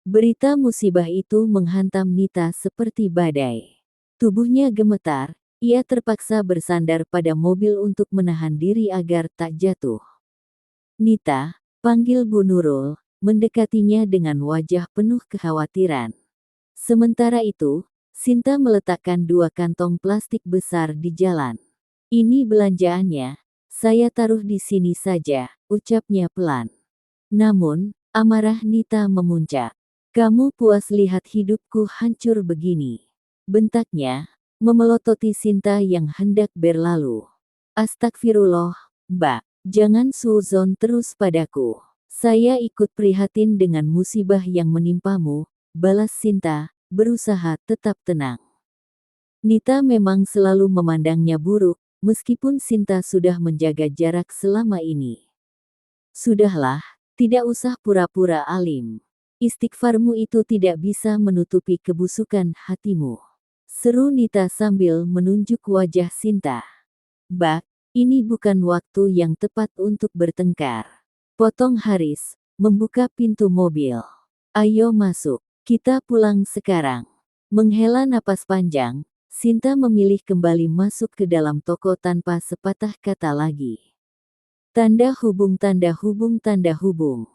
Berita musibah itu menghantam Nita seperti badai. Tubuhnya gemetar, ia terpaksa bersandar pada mobil untuk menahan diri agar tak jatuh. Nita, panggil Bu Nurul, mendekatinya dengan wajah penuh kekhawatiran. Sementara itu, Sinta meletakkan 2 kantong plastik besar di jalan. Ini belanjaannya, saya taruh di sini saja, ucapnya pelan. Namun, amarah Nita memuncak. Kamu puas lihat hidupku hancur begini? Bentaknya, memelototi Sinta yang hendak berlalu. Astagfirullah, Mbak, jangan suuzon terus padaku. Saya ikut prihatin dengan musibah yang menimpamu, balas Sinta, berusaha tetap tenang. Nita memang selalu memandangnya buruk, meskipun Sinta sudah menjaga jarak selama ini. Sudahlah, tidak usah pura-pura alim. Istighfarmu itu tidak bisa menutupi kebusukan hatimu. Seru Nita sambil menunjuk wajah Sinta. Bak, ini bukan waktu yang tepat untuk bertengkar. Potong Haris, membuka pintu mobil. Ayo masuk, kita pulang sekarang. Menghela napas panjang, Sinta memilih kembali masuk ke dalam toko tanpa sepatah kata lagi. Tanda hubung tanda hubung tanda hubung.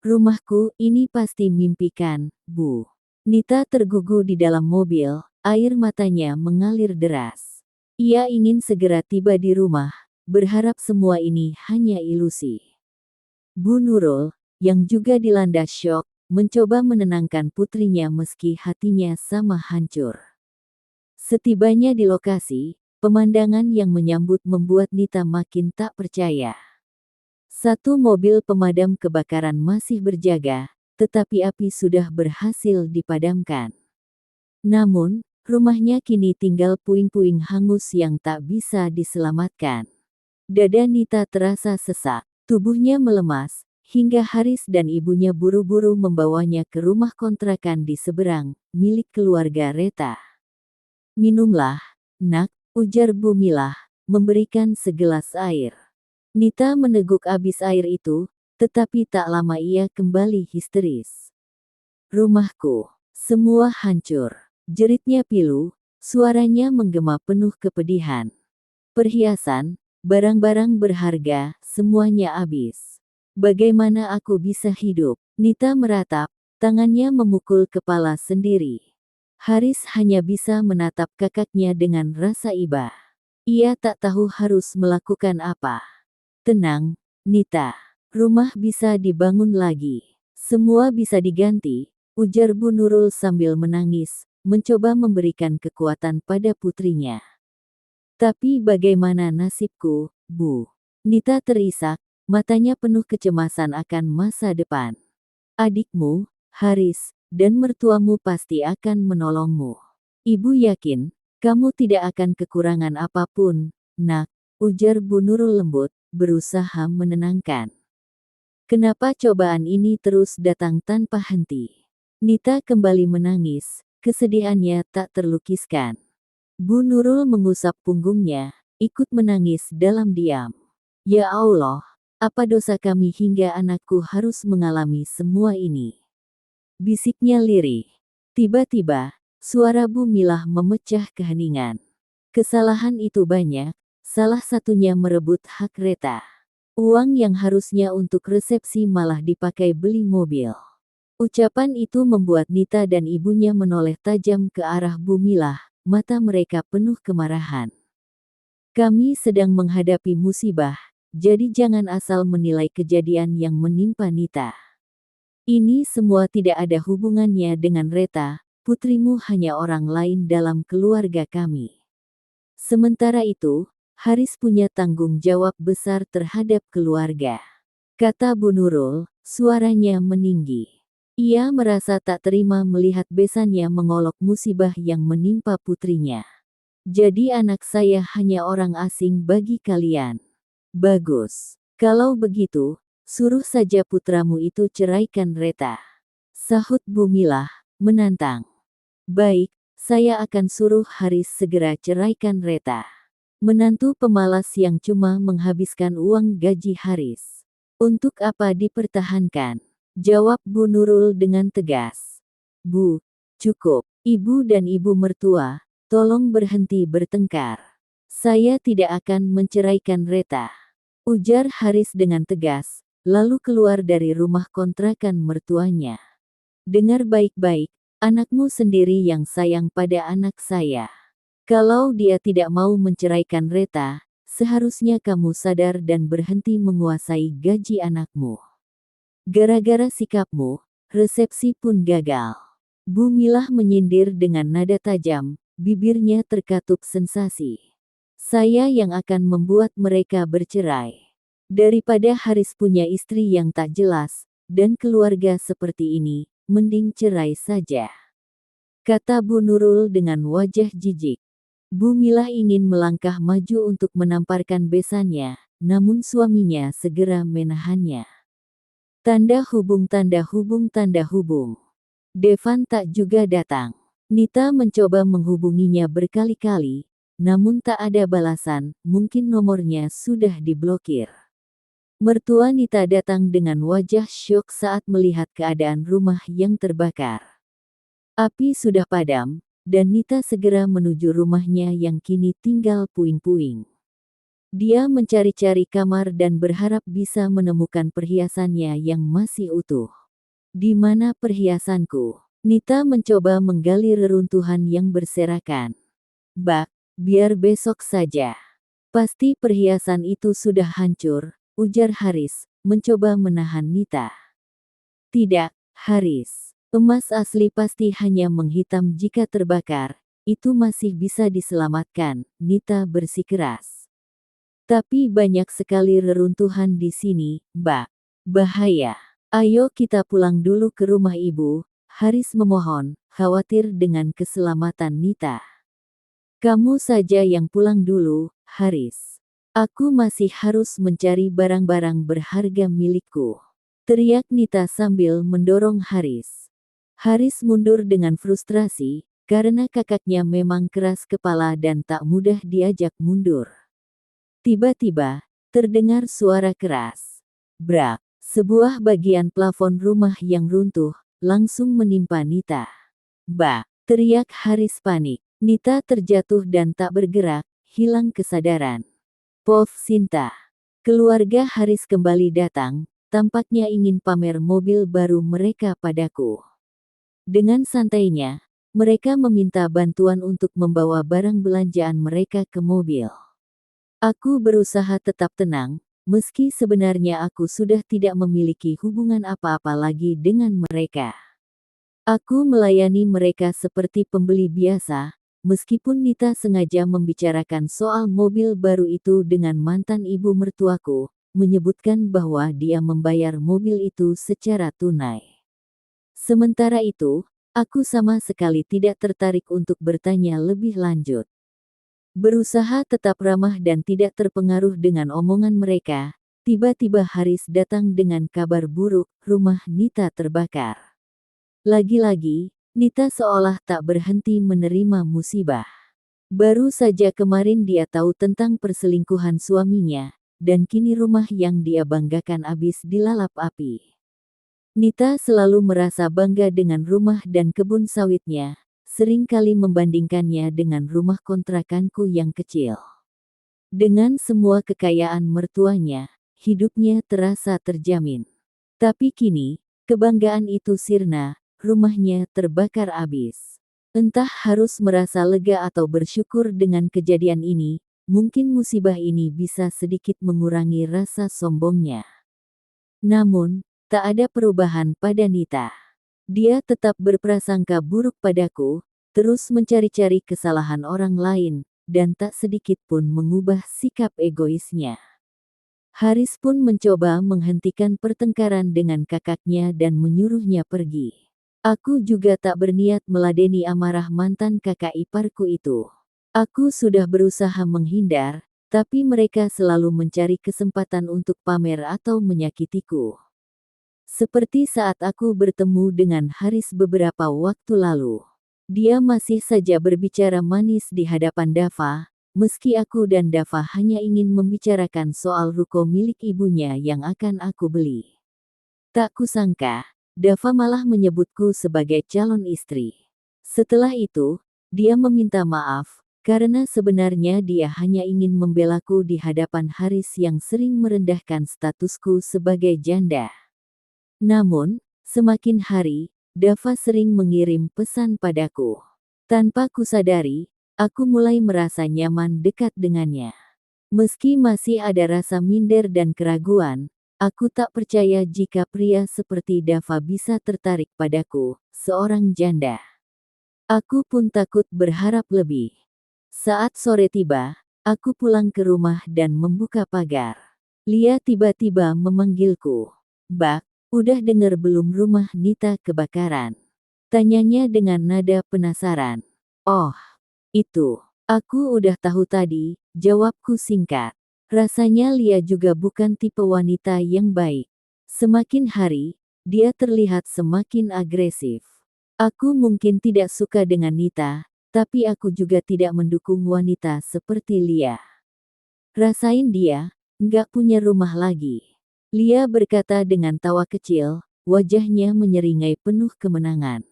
Rumahku ini pasti mimpikan, Bu. Nita tergugu di dalam mobil, air matanya mengalir deras. Ia ingin segera tiba di rumah, berharap semua ini hanya ilusi. Bu Nurul, yang juga dilanda syok, mencoba menenangkan putrinya meski hatinya sama hancur. Setibanya di lokasi, pemandangan yang menyambut membuat Nita makin tak percaya. 1 mobil pemadam kebakaran masih berjaga, tetapi api sudah berhasil dipadamkan. Namun, rumahnya kini tinggal puing-puing hangus yang tak bisa diselamatkan. Dada Nita terasa sesak, tubuhnya melemas, hingga Haris dan ibunya buru-buru membawanya ke rumah kontrakan di seberang, milik keluarga Reta. Minumlah, nak, ujar Bu Milah, memberikan segelas air. Nita meneguk abis air itu, tetapi tak lama ia kembali histeris. Rumahku, semua hancur, jeritnya pilu, suaranya menggema penuh kepedihan. Perhiasan, barang-barang berharga, semuanya habis. Bagaimana aku bisa hidup? Nita meratap, tangannya memukul kepala sendiri. Haris hanya bisa menatap kakaknya dengan rasa iba. Ia tak tahu harus melakukan apa. Tenang, Nita. Rumah bisa dibangun lagi. Semua bisa diganti, ujar Bu Nurul sambil menangis, mencoba memberikan kekuatan pada putrinya. Tapi bagaimana nasibku, Bu? Nita terisak, matanya penuh kecemasan akan masa depan. Adikmu, Haris, dan mertuamu pasti akan menolongmu. Ibu yakin, kamu tidak akan kekurangan apapun, nak, ujar Bu Nurul lembut, berusaha menenangkan. Kenapa cobaan ini terus datang tanpa henti? Nita kembali menangis, kesedihannya tak terlukiskan. Bu Nurul mengusap punggungnya, ikut menangis dalam diam. Ya Allah, apa dosa kami hingga anakku harus mengalami semua ini? Bisiknya lirih. Tiba-tiba, suara Bu Milah memecah keheningan. Kesalahan itu banyak, salah satunya merebut hak Reta. Uang yang harusnya untuk resepsi malah dipakai beli mobil. Ucapan itu membuat Nita dan ibunya menoleh tajam ke arah Bu Milah, mata mereka penuh kemarahan. Kami sedang menghadapi musibah, jadi jangan asal menilai kejadian yang menimpa Nita. Ini semua tidak ada hubungannya dengan Reta, putrimu hanya orang lain dalam keluarga kami. Sementara itu, Haris punya tanggung jawab besar terhadap keluarga. Kata Bu Nurul, suaranya meninggi. Ia merasa tak terima melihat besannya mengolok musibah yang menimpa putrinya. Jadi anak saya hanya orang asing bagi kalian. Bagus. Kalau begitu, suruh saja putramu itu ceraikan Reta. Sahut Bu Milah, menantang. Baik, saya akan suruh Haris segera ceraikan Reta. Menantu pemalas yang cuma menghabiskan uang gaji Haris. Untuk apa dipertahankan? Jawab Bu Nurul dengan tegas. Bu, cukup. Ibu dan ibu mertua, tolong berhenti bertengkar. Saya tidak akan menceraikan Reta, ujar Haris dengan tegas, lalu keluar dari rumah kontrakan mertuanya. Dengar baik-baik, anakmu sendiri yang sayang pada anak saya. Kalau dia tidak mau menceraikan Reta, seharusnya kamu sadar dan berhenti menguasai gaji anakmu. Gara-gara sikapmu, resepsi pun gagal. Bu Milah menyindir dengan nada tajam, bibirnya terkatup sensasi. Saya yang akan membuat mereka bercerai. Daripada Haris punya istri yang tak jelas, dan keluarga seperti ini, mending cerai saja, kata Bu Nurul dengan wajah jijik. Bu Milah ingin melangkah maju untuk menamparkan besannya, namun suaminya segera menahannya. Tanda hubung tanda hubung tanda hubung. Devan tak juga datang. Nita mencoba menghubunginya berkali-kali, namun tak ada balasan, mungkin nomornya sudah diblokir. Mertua Nita datang dengan wajah syok saat melihat keadaan rumah yang terbakar. Api sudah padam, dan Nita segera menuju rumahnya yang kini tinggal puing-puing. Dia mencari-cari kamar dan berharap bisa menemukan perhiasannya yang masih utuh. Di mana perhiasanku? Nita mencoba menggali reruntuhan yang berserakan. Bak, biar besok saja. Pasti perhiasan itu sudah hancur, ujar Haris, mencoba menahan Nita. Tidak, Haris. Emas asli pasti hanya menghitam jika terbakar, itu masih bisa diselamatkan, Nita bersikeras. Tapi banyak sekali reruntuhan di sini, Mbak. Bahaya. Ayo kita pulang dulu ke rumah ibu, Haris memohon, khawatir dengan keselamatan Nita. Kamu saja yang pulang dulu, Haris. Aku masih harus mencari barang-barang berharga milikku, teriak Nita sambil mendorong Haris. Haris mundur dengan frustrasi, karena kakaknya memang keras kepala dan tak mudah diajak mundur. Tiba-tiba, terdengar suara keras. Brak, sebuah bagian plafon rumah yang runtuh, langsung menimpa Nita. Bah, teriak Haris panik. Nita terjatuh dan tak bergerak, hilang kesadaran. Pov Sinta. Keluarga Haris kembali datang, tampaknya ingin pamer mobil baru mereka padaku. Dengan santainya, mereka meminta bantuan untuk membawa barang belanjaan mereka ke mobil. Aku berusaha tetap tenang, meski sebenarnya aku sudah tidak memiliki hubungan apa-apa lagi dengan mereka. Aku melayani mereka seperti pembeli biasa, meskipun Nita sengaja membicarakan soal mobil baru itu dengan mantan ibu mertuaku, menyebutkan bahwa dia membayar mobil itu secara tunai. Sementara itu, aku sama sekali tidak tertarik untuk bertanya lebih lanjut. Berusaha tetap ramah dan tidak terpengaruh dengan omongan mereka, tiba-tiba Haris datang dengan kabar buruk, rumah Nita terbakar. Lagi-lagi, Nita seolah tak berhenti menerima musibah. Baru saja kemarin dia tahu tentang perselingkuhan suaminya, dan kini rumah yang dia banggakan habis dilalap api. Nita selalu merasa bangga dengan rumah dan kebun sawitnya, sering kali membandingkannya dengan rumah kontrakanku yang kecil. Dengan semua kekayaan mertuanya, hidupnya terasa terjamin. Tapi kini, kebanggaan itu sirna, rumahnya terbakar habis. Entah harus merasa lega atau bersyukur dengan kejadian ini, mungkin musibah ini bisa sedikit mengurangi rasa sombongnya. Namun, tak ada perubahan pada Nita. Dia tetap berprasangka buruk padaku, terus mencari-cari kesalahan orang lain, dan tak sedikit pun mengubah sikap egoisnya. Haris pun mencoba menghentikan pertengkaran dengan kakaknya dan menyuruhnya pergi. Aku juga tak berniat meladeni amarah mantan kakak iparku itu. Aku sudah berusaha menghindar, tapi mereka selalu mencari kesempatan untuk pamer atau menyakitiku. Seperti saat aku bertemu dengan Haris beberapa waktu lalu. Dia masih saja berbicara manis di hadapan Dava, meski aku dan Dava hanya ingin membicarakan soal ruko milik ibunya yang akan aku beli. Tak kusangka, Dava malah menyebutku sebagai calon istri. Setelah itu, dia meminta maaf, karena sebenarnya dia hanya ingin membelaku di hadapan Haris yang sering merendahkan statusku sebagai janda. Namun, semakin hari, Dava sering mengirim pesan padaku. Tanpa kusadari, aku mulai merasa nyaman dekat dengannya. Meski masih ada rasa minder dan keraguan, aku tak percaya jika pria seperti Dava bisa tertarik padaku, seorang janda. Aku pun takut berharap lebih. Saat sore tiba, aku pulang ke rumah dan membuka pagar. Lia tiba-tiba memanggilku. "Bak, udah denger belum rumah Nita kebakaran?" Tanyanya dengan nada penasaran. "Oh, itu. Aku udah tahu tadi," jawabku singkat. Rasanya Lia juga bukan tipe wanita yang baik. Semakin hari, dia terlihat semakin agresif. Aku mungkin tidak suka dengan Nita, tapi aku juga tidak mendukung wanita seperti Lia. "Rasain dia, nggak punya rumah lagi," Lia berkata dengan tawa kecil, wajahnya menyeringai penuh kemenangan.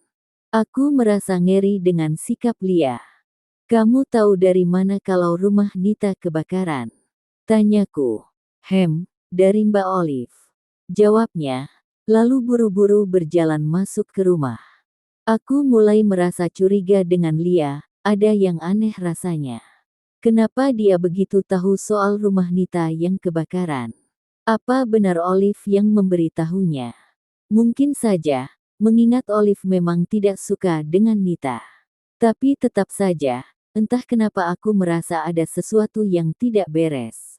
Aku merasa ngeri dengan sikap Lia. "Kamu tahu dari mana kalau rumah Nita kebakaran?" tanyaku. Dari Mbak Olive," jawabnya, lalu buru-buru berjalan masuk ke rumah. Aku mulai merasa curiga dengan Lia, ada yang aneh rasanya. Kenapa dia begitu tahu soal rumah Nita yang kebakaran? Apa benar Olive yang memberitahunya? Mungkin saja, mengingat Olive memang tidak suka dengan Nita. Tapi tetap saja, entah kenapa aku merasa ada sesuatu yang tidak beres.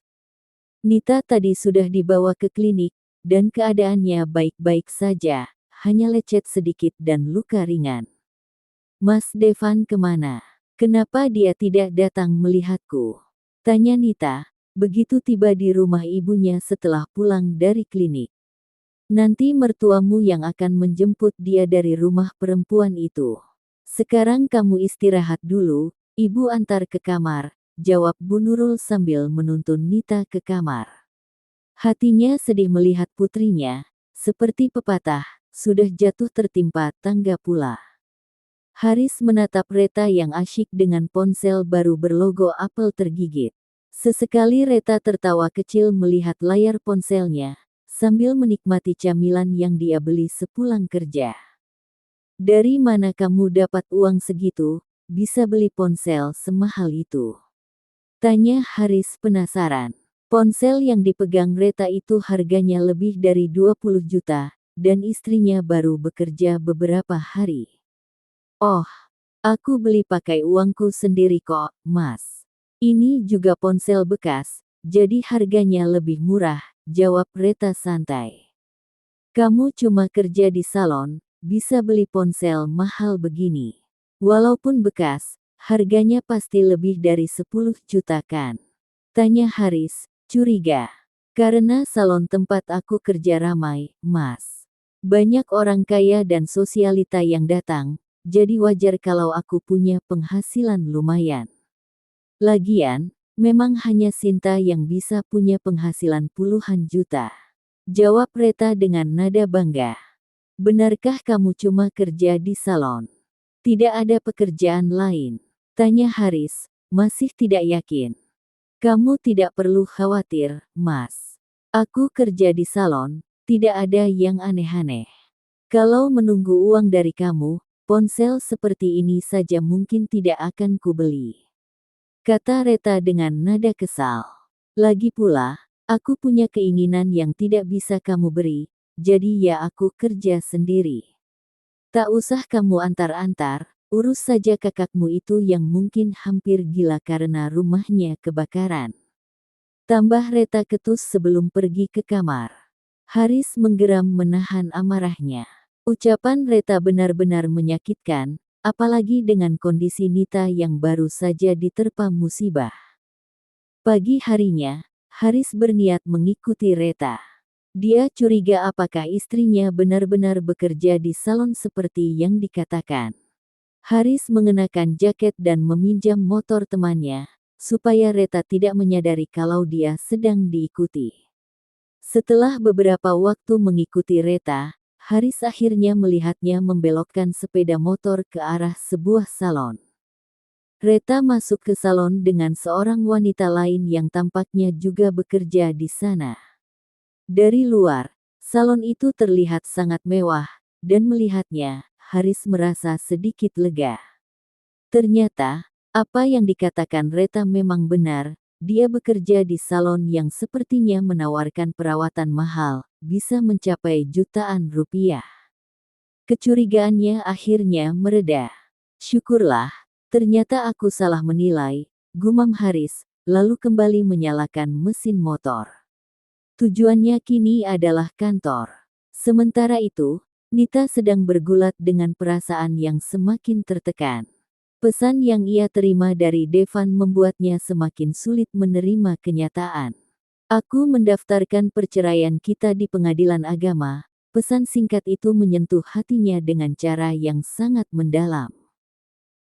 Nita tadi sudah dibawa ke klinik, dan keadaannya baik-baik saja, hanya lecet sedikit dan luka ringan. "Mas Devan kemana? Kenapa dia tidak datang melihatku?" tanya Nita, begitu tiba di rumah ibunya setelah pulang dari klinik. "Nanti mertuamu yang akan menjemput dia dari rumah perempuan itu. Sekarang kamu istirahat dulu, ibu antar ke kamar," jawab Bu Nurul sambil menuntun Nita ke kamar. Hatinya sedih melihat putrinya, seperti pepatah, sudah jatuh tertimpa tangga pula. Haris menatap Reta yang asyik dengan ponsel baru berlogo apel tergigit. Sesekali Reta tertawa kecil melihat layar ponselnya, sambil menikmati camilan yang dia beli sepulang kerja. "Dari mana kamu dapat uang segitu, bisa beli ponsel semahal itu?" tanya Haris penasaran. Ponsel yang dipegang Reta itu harganya lebih dari 20 juta, dan istrinya baru bekerja beberapa hari. "Oh, aku beli pakai uangku sendiri kok, Mas. Ini juga ponsel bekas, jadi harganya lebih murah," jawab Reta santai. "Kamu cuma kerja di salon, bisa beli ponsel mahal begini. Walaupun bekas, harganya pasti lebih dari 10 juta kan?" tanya Haris, curiga. "Karena salon tempat aku kerja ramai, Mas. Banyak orang kaya dan sosialita yang datang, jadi wajar kalau aku punya penghasilan lumayan. Lagian, memang hanya Sinta yang bisa punya penghasilan puluhan juta," jawab Reta dengan nada bangga. "Benarkah kamu cuma kerja di salon? Tidak ada pekerjaan lain?" tanya Haris, masih tidak yakin. "Kamu tidak perlu khawatir, Mas. Aku kerja di salon, tidak ada yang aneh-aneh. Kalau menunggu uang dari kamu, ponsel seperti ini saja mungkin tidak akan kubeli," kata Reta dengan nada kesal. "Lagi pula, aku punya keinginan yang tidak bisa kamu beri, jadi ya aku kerja sendiri. Tak usah kamu antar-antar, urus saja kakakmu itu yang mungkin hampir gila karena rumahnya kebakaran," tambah Reta ketus sebelum pergi ke kamar. Haris menggeram menahan amarahnya. Ucapan Reta benar-benar menyakitkan, apalagi dengan kondisi Nita yang baru saja diterpa musibah. Pagi harinya, Haris berniat mengikuti Reta. Dia curiga apakah istrinya benar-benar bekerja di salon seperti yang dikatakan. Haris mengenakan jaket dan meminjam motor temannya, supaya Reta tidak menyadari kalau dia sedang diikuti. Setelah beberapa waktu mengikuti Reta, Haris akhirnya melihatnya membelokkan sepeda motor ke arah sebuah salon. Reta masuk ke salon dengan seorang wanita lain yang tampaknya juga bekerja di sana. Dari luar, salon itu terlihat sangat mewah, dan melihatnya, Haris merasa sedikit lega. Ternyata, apa yang dikatakan Reta memang benar, dia bekerja di salon yang sepertinya menawarkan perawatan mahal, bisa mencapai jutaan rupiah. Kecurigaannya akhirnya mereda. Syukurlah, ternyata aku salah menilai, gumam Haris, lalu kembali menyalakan mesin motor. Tujuannya kini adalah kantor. Sementara itu, Nita sedang bergulat dengan perasaan yang semakin tertekan. Pesan yang ia terima dari Devan membuatnya semakin sulit menerima kenyataan. Aku mendaftarkan perceraian kita di pengadilan agama. Pesan singkat itu menyentuh hatinya dengan cara yang sangat mendalam.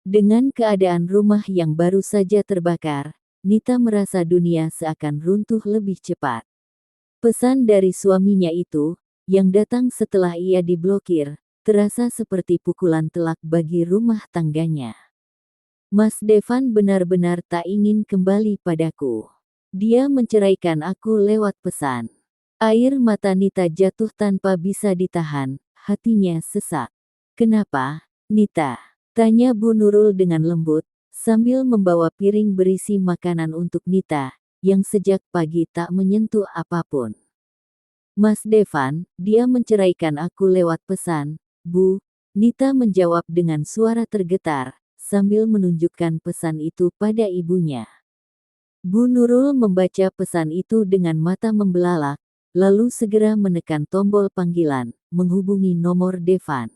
Dengan keadaan rumah yang baru saja terbakar, Nita merasa dunia seakan runtuh lebih cepat. Pesan dari suaminya itu, yang datang setelah ia diblokir, terasa seperti pukulan telak bagi rumah tangganya. Mas Devan benar-benar tak ingin kembali padaku. Dia menceraikan aku lewat pesan. Air mata Nita jatuh tanpa bisa ditahan, hatinya sesak. Kenapa, Nita? Tanya Bu Nurul dengan lembut, sambil membawa piring berisi makanan untuk Nita, yang sejak pagi tak menyentuh apapun. Mas Devan, dia menceraikan aku lewat pesan, Bu. Nita menjawab dengan suara tergetar, sambil menunjukkan pesan itu pada ibunya. Bu Nurul membaca pesan itu dengan mata membelalak, lalu segera menekan tombol panggilan, menghubungi nomor Devan.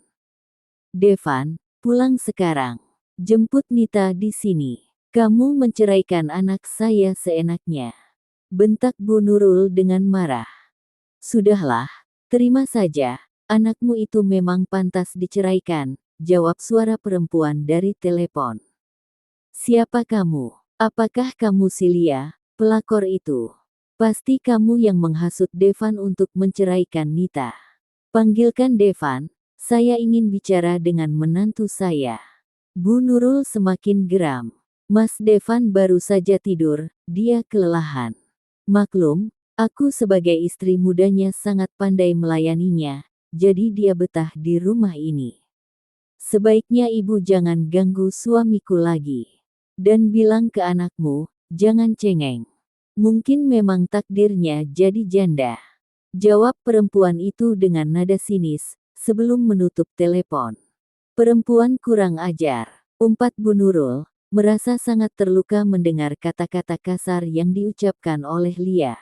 Devan, pulang sekarang. Jemput Nita di sini. Kamu menceraikan anak saya seenaknya. Bentak Bu Nurul dengan marah. Sudahlah, terima saja, anakmu itu memang pantas diceraikan, jawab suara perempuan dari telepon. Siapa kamu? Apakah kamu Silia, pelakor itu? Pasti kamu yang menghasut Devan untuk menceraikan Nita. Panggilkan Devan, saya ingin bicara dengan menantu saya. Bu Nurul semakin geram. Mas Devan baru saja tidur, dia kelelahan. Maklum, aku sebagai istri mudanya sangat pandai melayaninya, jadi dia betah di rumah ini. Sebaiknya ibu jangan ganggu suamiku lagi. Dan bilang ke anakmu, jangan cengeng. Mungkin memang takdirnya jadi janda. Jawab perempuan itu dengan nada sinis, sebelum menutup telepon. Perempuan kurang ajar, umpat Bu Nurul, merasa sangat terluka mendengar kata-kata kasar yang diucapkan oleh Lia.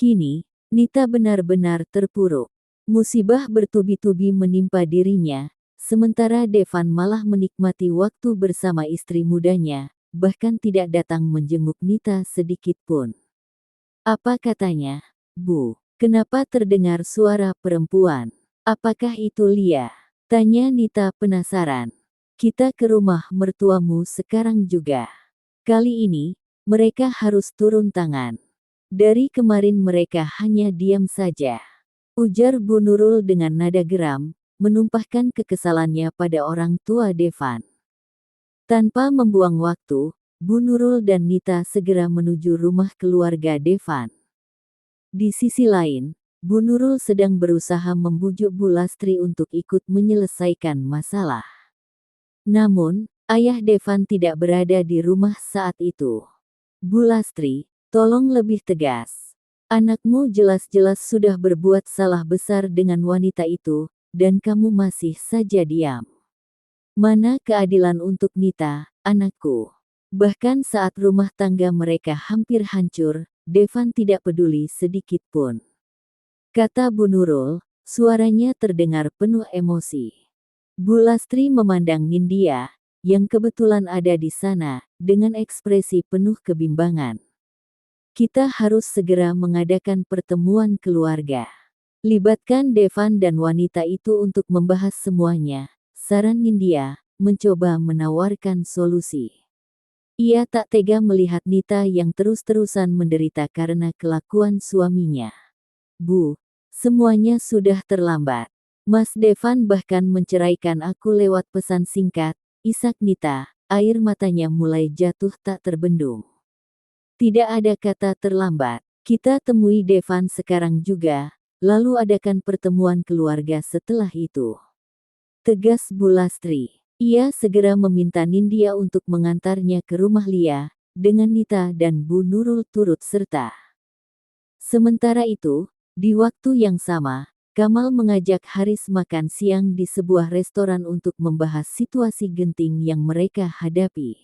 Kini, Nita benar-benar terpuruk. Musibah bertubi-tubi menimpa dirinya, sementara Devan malah menikmati waktu bersama istri mudanya, bahkan tidak datang menjenguk Nita sedikit pun. Apa katanya? Bu, kenapa terdengar suara perempuan? Apakah itu Lia? Tanya Nita penasaran. Kita ke rumah mertuamu sekarang juga. Kali ini, mereka harus turun tangan. Dari kemarin mereka hanya diam saja. Ujar Bu Nurul dengan nada geram, menumpahkan kekesalannya pada orang tua Devan. Tanpa membuang waktu, Bu Nurul dan Nita segera menuju rumah keluarga Devan. Di sisi lain, Bu Nurul sedang berusaha membujuk Bu Lastri untuk ikut menyelesaikan masalah. Namun, ayah Devan tidak berada di rumah saat itu. Bu Lastri, tolong lebih tegas. Anakmu jelas-jelas sudah berbuat salah besar dengan wanita itu, dan kamu masih saja diam. Mana keadilan untuk Nita, anakku? Bahkan saat rumah tangga mereka hampir hancur, Devan tidak peduli sedikit pun. Kata Bu Nurul, suaranya terdengar penuh emosi. Bu Lastri memandang Nindya, yang kebetulan ada di sana, dengan ekspresi penuh kebimbangan. Kita harus segera mengadakan pertemuan keluarga. Libatkan Devan dan wanita itu untuk membahas semuanya, saran Nindya, mencoba menawarkan solusi. Ia tak tega melihat Nita yang terus-terusan menderita karena kelakuan suaminya. Bu, semuanya sudah terlambat. Mas Devan bahkan menceraikan aku lewat pesan singkat, isak Nita, air matanya mulai jatuh tak terbendung. Tidak ada kata terlambat. Kita temui Devan sekarang juga, lalu adakan pertemuan keluarga setelah itu. Tegas Bu Lastri. Ia segera meminta Nindya untuk mengantarnya ke rumah Lia, dengan Nita dan Bu Nurul turut serta. Sementara itu, di waktu yang sama, Kamal mengajak Haris makan siang di sebuah restoran untuk membahas situasi genting yang mereka hadapi.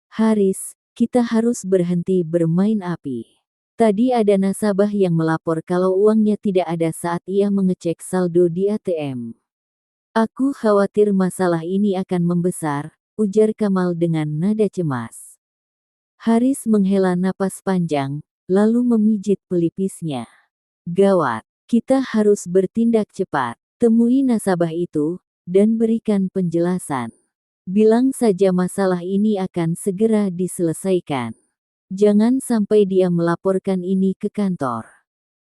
Haris, kita harus berhenti bermain api. Tadi ada nasabah yang melapor kalau uangnya tidak ada saat ia mengecek saldo di ATM. Aku khawatir masalah ini akan membesar, ujar Kamal dengan nada cemas. Haris menghela napas panjang, lalu memijit pelipisnya. Gawat, kita harus bertindak cepat. Temui nasabah itu, dan berikan penjelasan. Bilang saja masalah ini akan segera diselesaikan. Jangan sampai dia melaporkan ini ke kantor.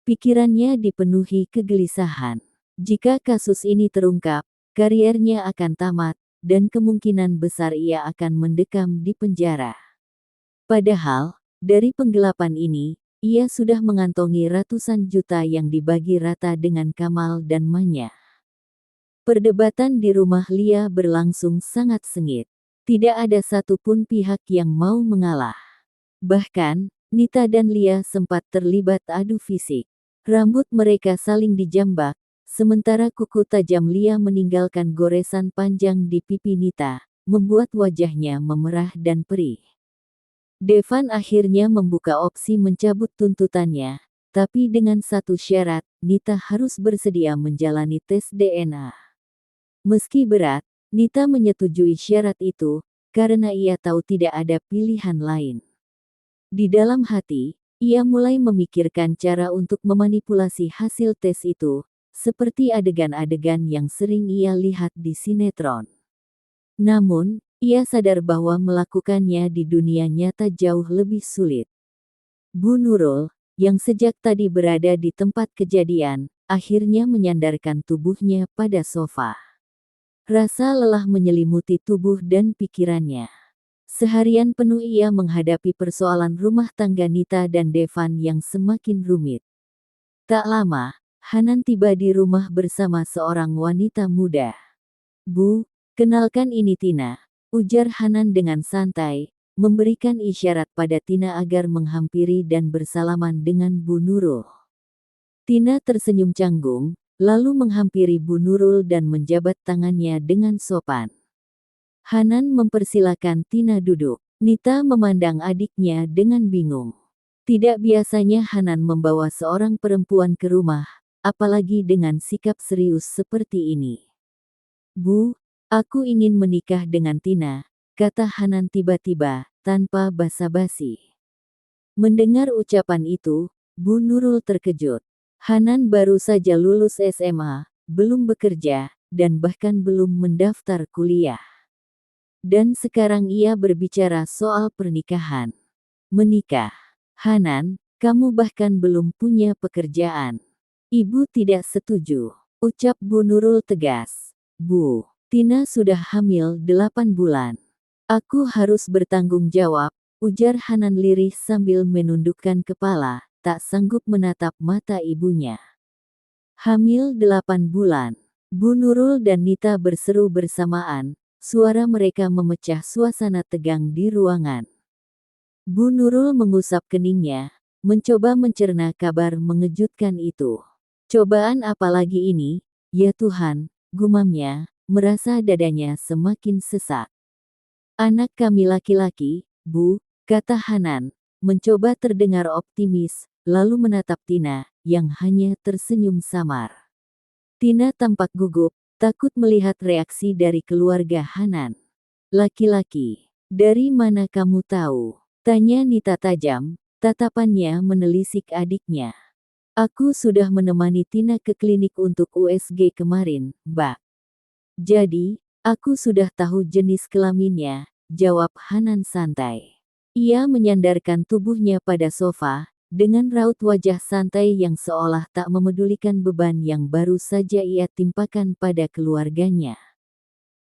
Pikirannya dipenuhi kegelisahan. Jika kasus ini terungkap, kariernya akan tamat, dan kemungkinan besar ia akan mendekam di penjara. Padahal, dari penggelapan ini, ia sudah mengantongi ratusan juta yang dibagi rata dengan Kamal dan Manya. Perdebatan di rumah Lia berlangsung sangat sengit. Tidak ada satupun pihak yang mau mengalah. Bahkan, Nita dan Lia sempat terlibat adu fisik. Rambut mereka saling dijambak, sementara kuku tajam Lia meninggalkan goresan panjang di pipi Nita, membuat wajahnya memerah dan perih. Devan akhirnya membuka opsi mencabut tuntutannya, tapi dengan satu syarat, Nita harus bersedia menjalani tes DNA. Meski berat, Nita menyetujui syarat itu, karena ia tahu tidak ada pilihan lain. Di dalam hati, ia mulai memikirkan cara untuk memanipulasi hasil tes itu, seperti adegan-adegan yang sering ia lihat di sinetron. Namun, ia sadar bahwa melakukannya di dunia nyata jauh lebih sulit. Bu Nurul, yang sejak tadi berada di tempat kejadian, akhirnya menyandarkan tubuhnya pada sofa. Rasa lelah menyelimuti tubuh dan pikirannya. Seharian penuh ia menghadapi persoalan rumah tangga Nita dan Devan yang semakin rumit. Tak lama, Hanan tiba di rumah bersama seorang wanita muda. Bu, kenalkan ini Tina, ujar Hanan dengan santai, memberikan isyarat pada Tina agar menghampiri dan bersalaman dengan Bu Nurul. Tina tersenyum canggung, lalu menghampiri Bu Nurul dan menjabat tangannya dengan sopan. Hanan mempersilakan Tina duduk. Nita memandang adiknya dengan bingung. Tidak biasanya Hanan membawa seorang perempuan ke rumah, apalagi dengan sikap serius seperti ini. Bu, aku ingin menikah dengan Tina, kata Hanan tiba-tiba, tanpa basa-basi. Mendengar ucapan itu, Bu Nurul terkejut. Hanan baru saja lulus SMA, belum bekerja, dan bahkan belum mendaftar kuliah. Dan sekarang ia berbicara soal pernikahan. Menikah. Hanan, kamu bahkan belum punya pekerjaan. Ibu tidak setuju, ucap Bu Nurul tegas. Bu, Tina sudah hamil 8 bulan. Aku harus bertanggung jawab, ujar Hanan lirih sambil menundukkan kepala, tak sanggup menatap mata ibunya. Hamil 8 bulan. Bu Nurul dan Nita berseru bersamaan. Suara mereka memecah suasana tegang di ruangan. Bu Nurul mengusap keningnya, mencoba mencerna kabar mengejutkan itu. Cobaan apa lagi ini, ya Tuhan, gumamnya, merasa dadanya semakin sesak. Anak kami laki-laki, Bu, kata Hanan, mencoba terdengar optimis, lalu menatap Tina, yang hanya tersenyum samar. Tina tampak gugup, takut melihat reaksi dari keluarga Hanan. Laki-laki, dari mana kamu tahu? Tanya Nita tajam, tatapannya menelisik adiknya. Aku sudah menemani Tina ke klinik untuk USG kemarin, Mbak. Jadi, aku sudah tahu jenis kelaminnya, jawab Hanan santai. Ia menyandarkan tubuhnya pada sofa, dengan raut wajah santai yang seolah tak memedulikan beban yang baru saja ia timpakan pada keluarganya.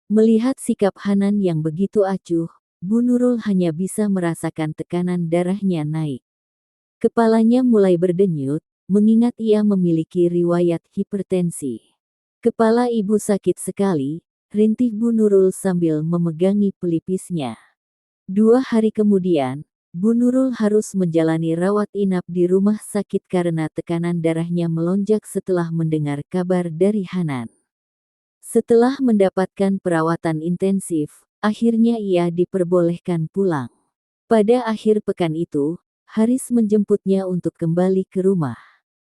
Melihat sikap Hanan yang begitu acuh, Bu Nurul hanya bisa merasakan tekanan darahnya naik. Kepalanya mulai berdenyut, mengingat ia memiliki riwayat hipertensi. Kepala ibu sakit sekali, rintih Bu Nurul sambil memegangi pelipisnya. 2 hari kemudian, Bu Nurul harus menjalani rawat inap di rumah sakit karena tekanan darahnya melonjak setelah mendengar kabar dari Hanan. Setelah mendapatkan perawatan intensif, akhirnya ia diperbolehkan pulang. Pada akhir pekan itu, Haris menjemputnya untuk kembali ke rumah.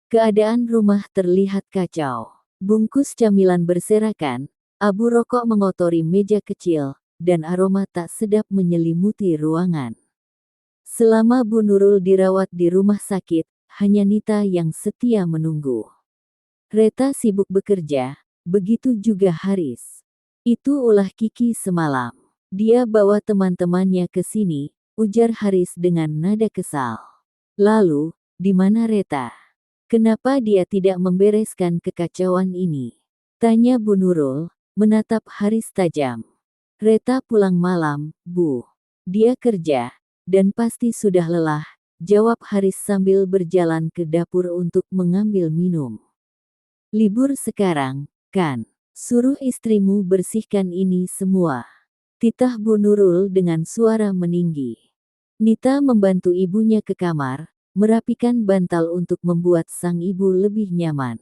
Keadaan rumah terlihat kacau. Bungkus camilan berserakan, abu rokok mengotori meja kecil, dan aroma tak sedap menyelimuti ruangan. Selama Bu Nurul dirawat di rumah sakit, hanya Nita yang setia menunggu. Reta sibuk bekerja, begitu juga Haris. Itu ulah Kiki semalam. Dia bawa teman-temannya ke sini, ujar Haris dengan nada kesal. Lalu, di mana Reta? Kenapa dia tidak membereskan kekacauan ini? Tanya Bu Nurul, menatap Haris tajam. Reta pulang malam, Bu. Dia kerja, dan pasti sudah lelah, jawab Haris sambil berjalan ke dapur untuk mengambil minum. Libur sekarang, kan? Suruh istrimu bersihkan ini semua. Titah Bu Nurul dengan suara meninggi. Nita membantu ibunya ke kamar, merapikan bantal untuk membuat sang ibu lebih nyaman.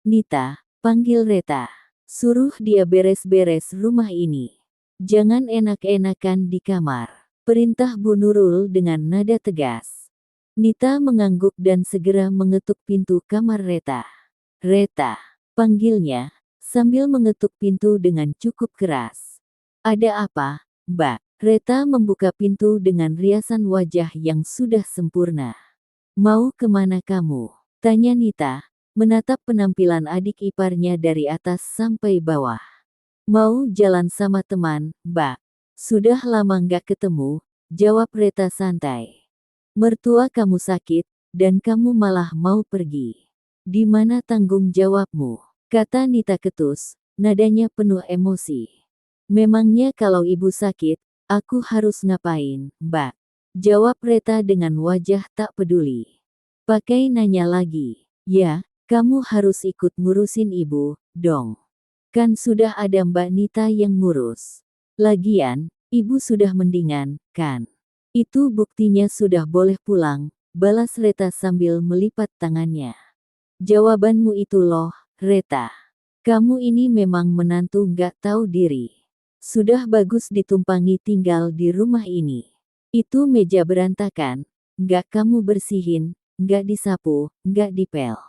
Nita, panggil Reta. Suruh dia beres-beres rumah ini. Jangan enak-enakan di kamar. Perintah Bu Nurul dengan nada tegas. Nita mengangguk dan segera mengetuk pintu kamar Reta. Reta, panggilnya, sambil mengetuk pintu dengan cukup keras. Ada apa, Mbak? Reta membuka pintu dengan riasan wajah yang sudah sempurna. Mau kemana kamu? Tanya Nita, menatap penampilan adik iparnya dari atas sampai bawah. Mau jalan sama teman, Mbak. Sudah lama nggak ketemu, jawab Reta santai. Mertua kamu sakit, dan kamu malah mau pergi. Di mana tanggung jawabmu? Kata Nita ketus, nadanya penuh emosi. Memangnya kalau ibu sakit, aku harus ngapain, Mbak? Jawab Reta dengan wajah tak peduli. Pakai nanya lagi. Ya, kamu harus ikut ngurusin ibu, dong. Kan sudah ada Mbak Nita yang ngurus. Lagian, ibu sudah mendingan, kan? Itu buktinya sudah boleh pulang, balas Reta sambil melipat tangannya. Jawabanmu itu loh, Reta. Kamu ini memang menantu nggak tahu diri. Sudah bagus ditumpangi tinggal di rumah ini. Itu meja berantakan, nggak kamu bersihin, nggak disapu, nggak dipel.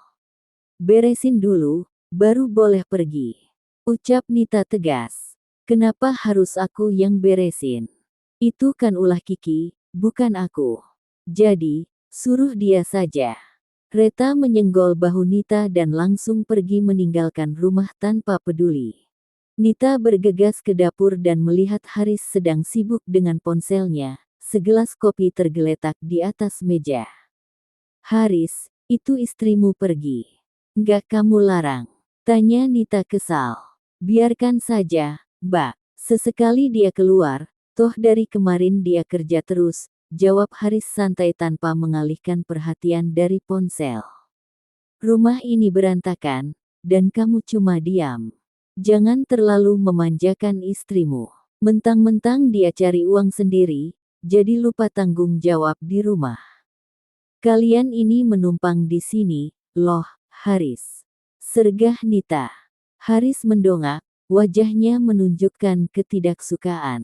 Beresin dulu, baru boleh pergi. Ucap Nita tegas. Kenapa harus aku yang beresin? Itu kan ulah Kiki, bukan aku. Jadi, suruh dia saja. Reta menyenggol bahu Nita dan langsung pergi meninggalkan rumah tanpa peduli. Nita bergegas ke dapur dan melihat Haris sedang sibuk dengan ponselnya. Segelas kopi tergeletak di atas meja. Haris, itu istrimu pergi. Nggak kamu larang? Tanya Nita kesal. Biarkan saja, Mbak. Sesekali dia keluar, toh dari kemarin dia kerja terus, jawab Haris santai tanpa mengalihkan perhatian dari ponsel. Rumah ini berantakan, dan kamu cuma diam. Jangan terlalu memanjakan istrimu. Mentang-mentang dia cari uang sendiri, jadi lupa tanggung jawab di rumah. Kalian ini menumpang di sini, loh, Haris. Sergah Nita. Haris mendongak, wajahnya menunjukkan ketidaksukaan.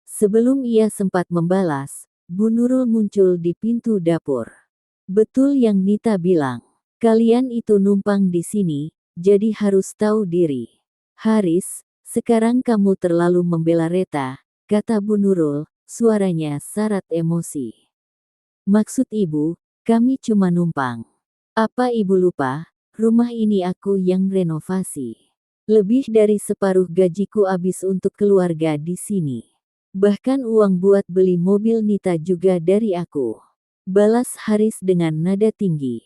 Sebelum ia sempat membalas, Bu Nurul muncul di pintu dapur. Betul yang Nita bilang. Kalian itu numpang di sini, jadi harus tahu diri. Haris, sekarang kamu terlalu membela Reta, kata Bu Nurul, suaranya syarat emosi. Maksud ibu, kami cuma numpang. Apa ibu lupa, rumah ini aku yang renovasi. Lebih dari separuh gajiku habis untuk keluarga di sini. Bahkan uang buat beli mobil Nita juga dari aku. balas Haris dengan nada tinggi.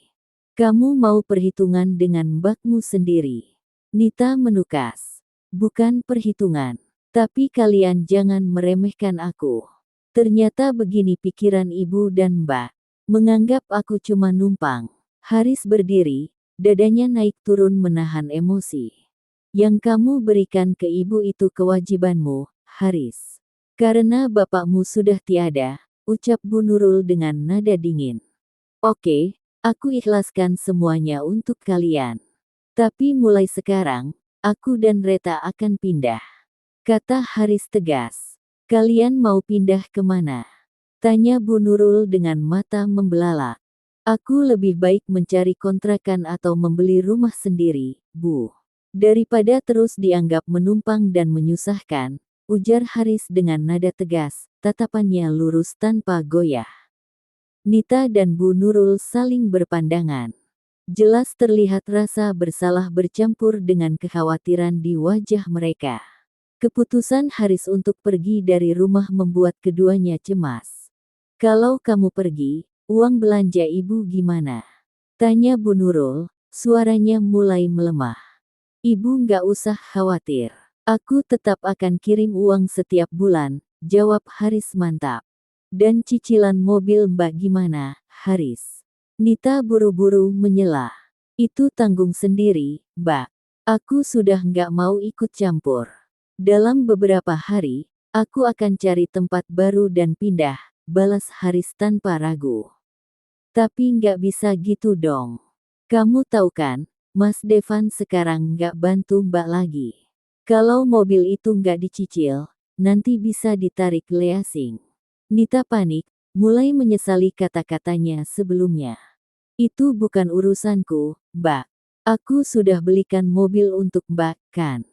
Kamu mau perhitungan dengan mbakmu sendiri. Nita menukas. Bukan perhitungan. Tapi kalian jangan meremehkan aku. Ternyata begini pikiran ibu dan mbak. Menganggap aku cuma numpang. Haris berdiri, dadanya naik turun menahan emosi. Yang kamu berikan ke ibu itu kewajibanmu, Haris. Karena bapakmu sudah tiada, ucap Bu Nurul dengan nada dingin. Oke, aku ikhlaskan semuanya untuk kalian. Tapi mulai sekarang, aku dan Reta akan pindah. Kata Haris tegas. Kalian mau pindah kemana? Tanya Bu Nurul dengan mata membelalak. Aku lebih baik mencari kontrakan atau membeli rumah sendiri, Bu. Daripada terus dianggap menumpang dan menyusahkan, ujar Haris dengan nada tegas, tatapannya lurus tanpa goyah. Nita dan Bu Nurul saling berpandangan. Jelas terlihat rasa bersalah bercampur dengan kekhawatiran di wajah mereka. Keputusan Haris untuk pergi dari rumah membuat keduanya cemas. Kalau kamu pergi, uang belanja ibu gimana? Tanya Bu Nurul, suaranya mulai melemah. Ibu nggak usah khawatir. Aku tetap akan kirim uang setiap bulan, jawab Haris mantap. Dan cicilan mobil mbak gimana, Haris? Nita buru-buru menyela. Itu tanggung sendiri, mbak. Aku sudah nggak mau ikut campur. Dalam beberapa hari, aku akan cari tempat baru dan pindah, balas Haris tanpa ragu. Tapi nggak bisa gitu dong. Kamu tahu kan, Mas Devan sekarang nggak bantu mbak lagi. Kalau mobil itu nggak dicicil, nanti bisa ditarik leasing. Nita panik, mulai menyesali kata-katanya sebelumnya. Itu bukan urusanku, mbak. Aku sudah belikan mobil untuk mbak, kan?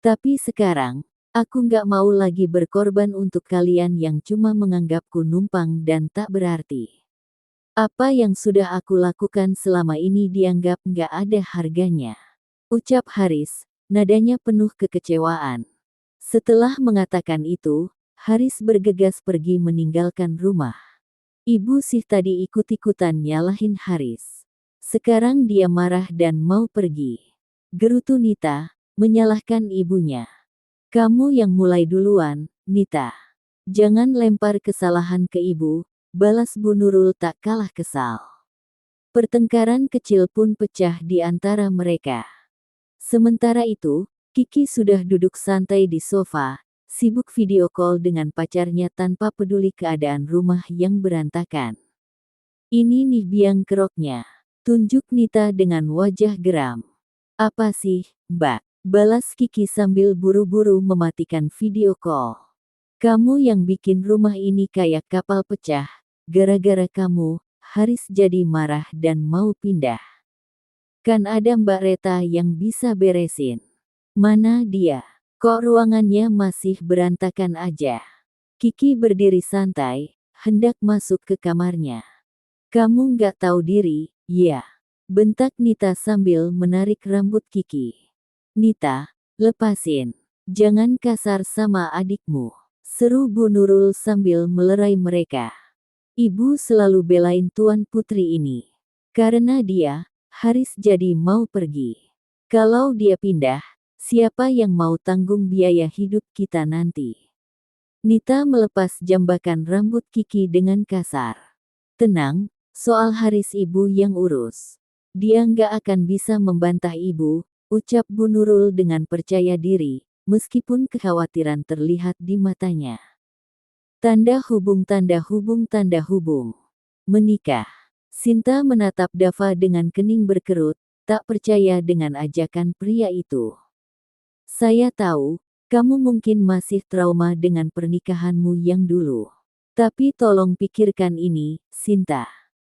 Tapi sekarang, aku nggak mau lagi berkorban untuk kalian yang cuma menganggapku numpang dan tak berarti. Apa yang sudah aku lakukan selama ini dianggap nggak ada harganya. Ucap Haris, nadanya penuh kekecewaan. Setelah mengatakan itu, Haris bergegas pergi meninggalkan rumah. Ibu sih tadi ikut-ikutan nyalahin Haris. Sekarang dia marah dan mau pergi. Gerutu Nita, menyalahkan ibunya. Kamu yang mulai duluan, Nita. Jangan lempar kesalahan ke ibu, balas Bu Nurul tak kalah kesal. Pertengkaran kecil pun pecah di antara mereka. Sementara itu, Kiki sudah duduk santai di sofa, sibuk video call dengan pacarnya tanpa peduli keadaan rumah yang berantakan. Ini nih biang keroknya, tunjuk Nita dengan wajah geram. Apa sih, mbak? Balas Kiki sambil buru-buru mematikan video call. Kamu yang bikin rumah ini kayak kapal pecah, gara-gara kamu, Haris jadi marah dan mau pindah. Kan ada Mbak Reta yang bisa beresin. Mana dia? Kok ruangannya masih berantakan aja? Kiki berdiri santai, hendak masuk ke kamarnya. Kamu nggak tahu diri, ya? Bentak Nita sambil menarik rambut Kiki. Nita, lepasin. Jangan kasar sama adikmu. Seru Bu Nurul sambil melerai mereka. Ibu selalu belain Tuan Putri ini. Karena dia, Haris jadi mau pergi. Kalau dia pindah, siapa yang mau tanggung biaya hidup kita nanti? Nita melepas jambakan rambut Kiki dengan kasar. Tenang, soal Haris ibu yang urus. Dia nggak akan bisa membantah ibu, ucap Bu Nurul dengan percaya diri, meskipun kekhawatiran terlihat di matanya. Tanda hubung tanda hubung tanda hubung. Menikah. Sinta menatap Dava dengan kening berkerut, tak percaya dengan ajakan pria itu. Saya tahu, kamu mungkin masih trauma dengan pernikahanmu yang dulu. Tapi tolong pikirkan ini, Sinta.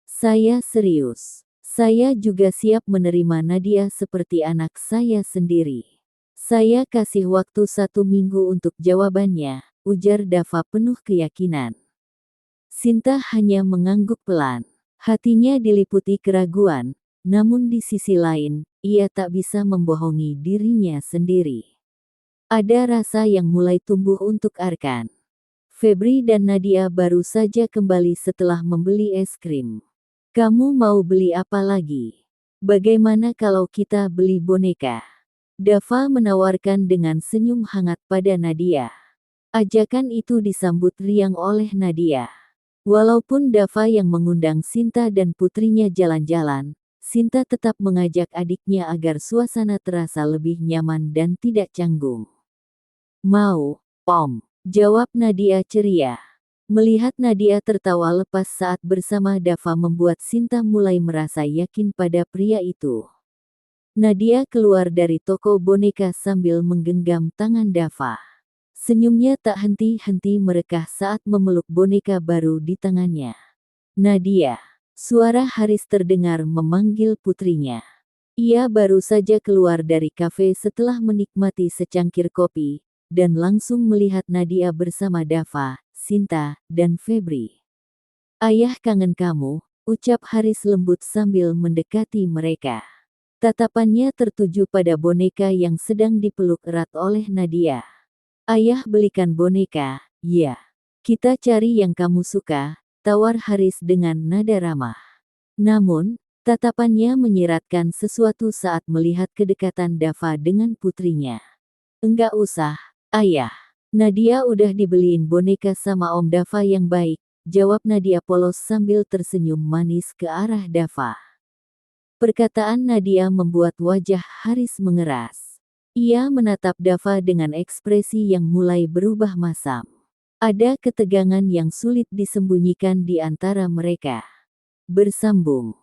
Saya serius. Saya juga siap menerima Nadia seperti anak saya sendiri. Saya kasih waktu 1 minggu untuk jawabannya, ujar Dava penuh keyakinan. Sinta hanya mengangguk pelan. Hatinya diliputi keraguan, namun di sisi lain, ia tak bisa membohongi dirinya sendiri. Ada rasa yang mulai tumbuh untuk Arkan. Febri dan Nadia baru saja kembali setelah membeli es krim. Kamu mau beli apa lagi? Bagaimana kalau kita beli boneka? Dava menawarkan dengan senyum hangat pada Nadia. Ajakan itu disambut riang oleh Nadia. Walaupun Dava yang mengundang Sinta dan putrinya jalan-jalan, Sinta tetap mengajak adiknya agar suasana terasa lebih nyaman dan tidak canggung. Mau, Om, jawab Nadia ceria. Melihat Nadia tertawa lepas saat bersama Dava membuat Sinta mulai merasa yakin pada pria itu. Nadia keluar dari toko boneka sambil menggenggam tangan Dava. Senyumnya tak henti-henti merekah saat memeluk boneka baru di tangannya. Nadia, suara Haris terdengar memanggil putrinya. Ia baru saja keluar dari kafe setelah menikmati secangkir kopi, dan langsung melihat Nadia bersama Dava, Sinta, dan Febri. Ayah kangen kamu, ucap Haris lembut sambil mendekati mereka. Tatapannya tertuju pada boneka yang sedang dipeluk erat oleh Nadia. Ayah belikan boneka, ya. Kita cari yang kamu suka, tawar Haris dengan nada ramah. Namun, tatapannya menyiratkan sesuatu saat melihat kedekatan Dava dengan putrinya. Enggak usah, ayah. Nadia udah dibeliin boneka sama Om Dava yang baik, jawab Nadia polos sambil tersenyum manis ke arah Dava. Perkataan Nadia membuat wajah Haris mengeras. Ia menatap Dava dengan ekspresi yang mulai berubah masam. Ada ketegangan yang sulit disembunyikan di antara mereka. Bersambung.